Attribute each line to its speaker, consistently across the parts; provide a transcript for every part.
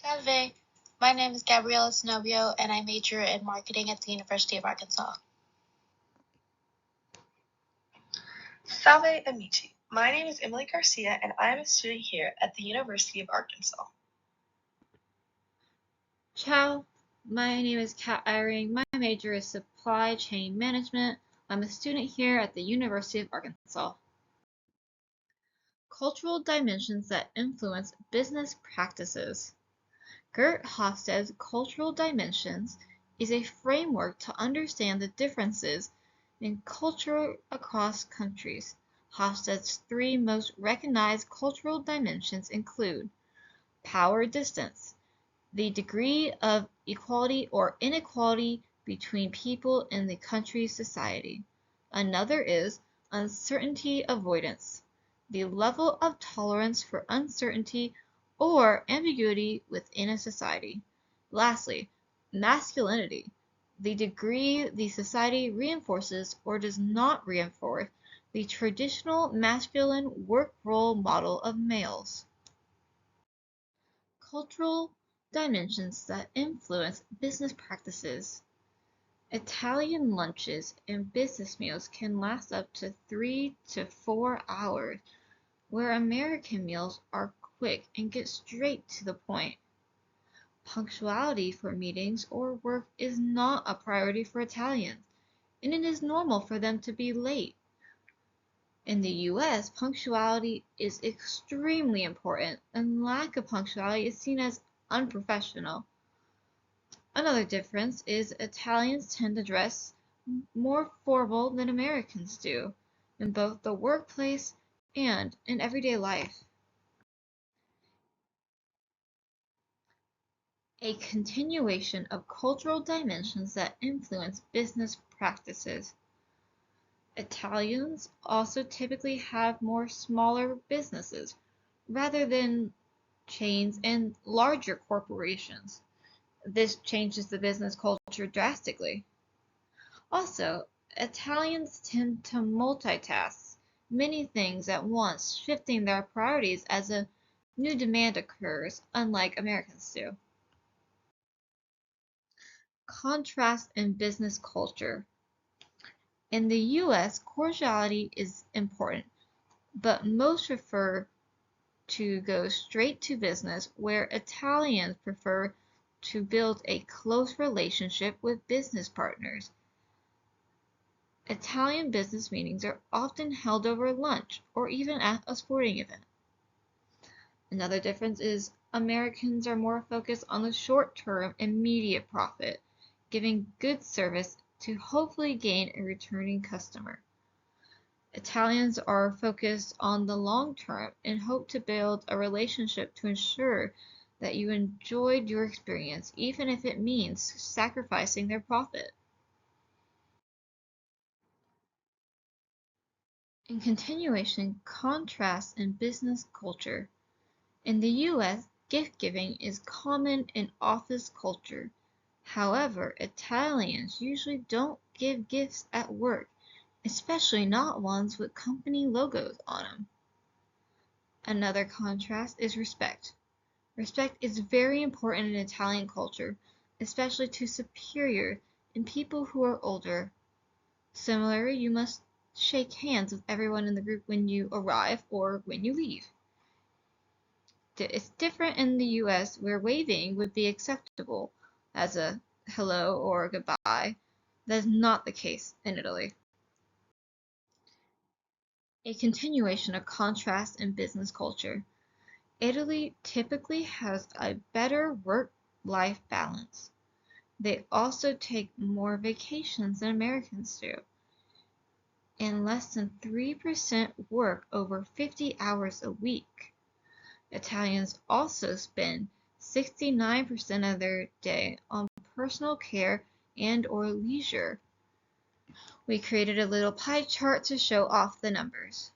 Speaker 1: Salve, my name is Gabriela Zenobio and I major in marketing at the University of Arkansas.
Speaker 2: Salve amici, my name is Emily Garcia and I am a student here at the University of Arkansas.
Speaker 3: Ciao, my name is Kat Eyring. My major is supply chain management. I'm a student here at the University of Arkansas. Cultural dimensions that influence business practices. Gert Hofstede's Cultural Dimensions is a framework to understand the differences in culture across countries. Hofstede's three most recognized cultural dimensions include power distance, the degree of equality or inequality between people in the country's society. Another is uncertainty avoidance, the level of tolerance for uncertainty or ambiguity within a society. Lastly, masculinity, the degree the society reinforces or does not reinforce the traditional masculine work role model of males. Cultural dimensions that influence business practices. Italian lunches and business meals can last up to 3 to 4 hours, where American meals are quick and get straight to the point. Punctuality for meetings or work is not a priority for Italians, and it is normal for them to be late. In the US, punctuality is extremely important, and lack of punctuality is seen as unprofessional. Another difference is Italians tend to dress more formal than Americans do, in both the workplace and in everyday life. A continuation of cultural dimensions that influence business practices. Italians also typically have more smaller businesses rather than chains and larger corporations. This changes the business culture drastically. Also, Italians tend to multitask many things at once, shifting their priorities as a new demand occurs, unlike Americans do. Contrast in business culture. In the US, cordiality is important, but most prefer to go straight to business, where Italians prefer to build a close relationship with business partners. Italian business meetings are often held over lunch or even at a sporting event. Another difference is Americans are more focused on the short-term immediate profit, giving good service to hopefully gain a returning customer. Italians are focused on the long term and hope to build a relationship to ensure that you enjoyed your experience, even if it means sacrificing their profit. In continuation, contrast in business culture. In the US, gift-giving is common in office culture. However, Italians usually don't give gifts at work, especially not ones with company logos on them. Another contrast is respect. Respect is very important in Italian culture, especially to superiors and people who are older. Similarly, you must shake hands with everyone in the group when you arrive or when you leave. It's different in the US, where waving would be acceptable as a hello or a goodbye. That is not the case in Italy. A continuation of contrast in business culture. Italy typically has a better work-life balance. They also take more vacations than Americans do, and less than 3% work over 50 hours a week. Italians also spend 69% of their day on personal care and or leisure. We created a little pie chart to show off the numbers.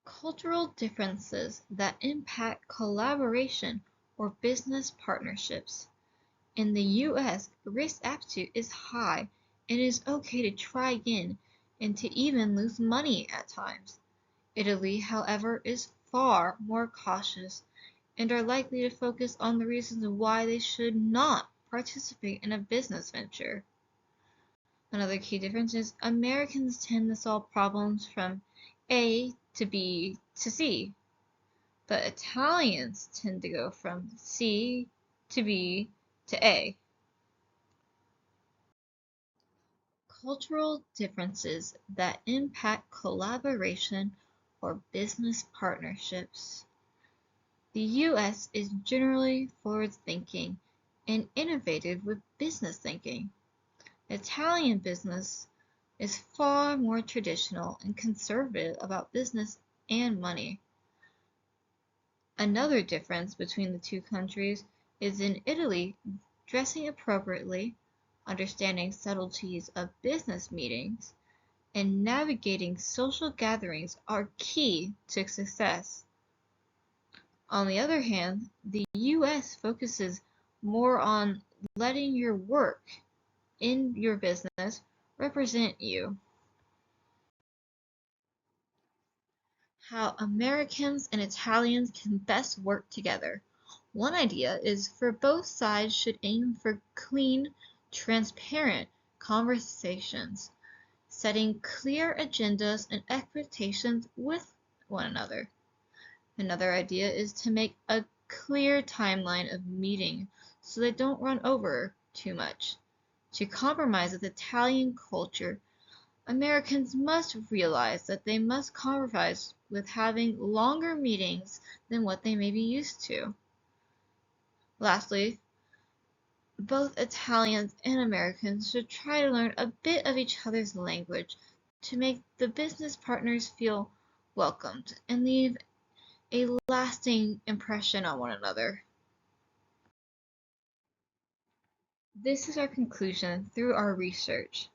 Speaker 3: Cultural differences that impact collaboration or business partnerships. In the US, risk appetite is high and it is okay to try again and to even lose money at times. Italy, however, is far more cautious and are likely to focus on the reasons why they should not participate in a business venture. Another key difference is Americans tend to solve problems from A to B to C, but Italians tend to go from C to B to A. Cultural differences that impact collaboration or business partnerships. The US is generally forward-thinking and innovative with business thinking. Italian business is far more traditional and conservative about business and money. Another difference between the two countries is in Italy, dressing appropriately, understanding subtleties of business meetings, and navigating social gatherings are key to success. On the other hand, the US focuses more on letting your work in your business represent you. How Americans and Italians can best work together. One idea is for both sides should aim for clean, transparent conversations, setting clear agendas and expectations with one another. Another idea is to make a clear timeline of meeting so they don't run over too much. To compromise with Italian culture, Americans must realize that they must compromise with having longer meetings than what they may be used to. Lastly, both Italians and Americans should try to learn a bit of each other's language to make the business partners feel welcomed and leave a lasting impression on one another. This is our conclusion through our research.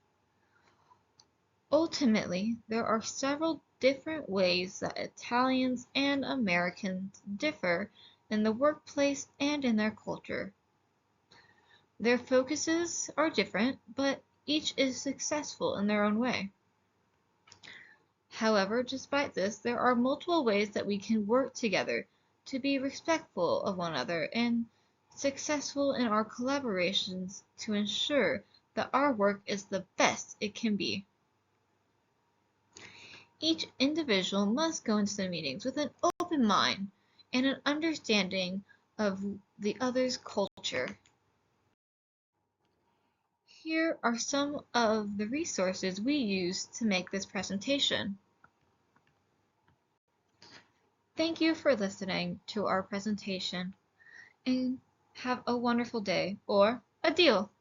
Speaker 3: Ultimately, there are several different ways that Italians and Americans differ in the workplace and in their culture. Their focuses are different, but each is successful in their own way. However, despite this, there are multiple ways that we can work together to be respectful of one another and successful in our collaborations to ensure that our work is the best it can be. Each individual must go into the meetings with an open mind and an understanding of the other's culture. Here are some of the resources we used to make this presentation. Thank you for listening to our presentation and have a wonderful day or a deal.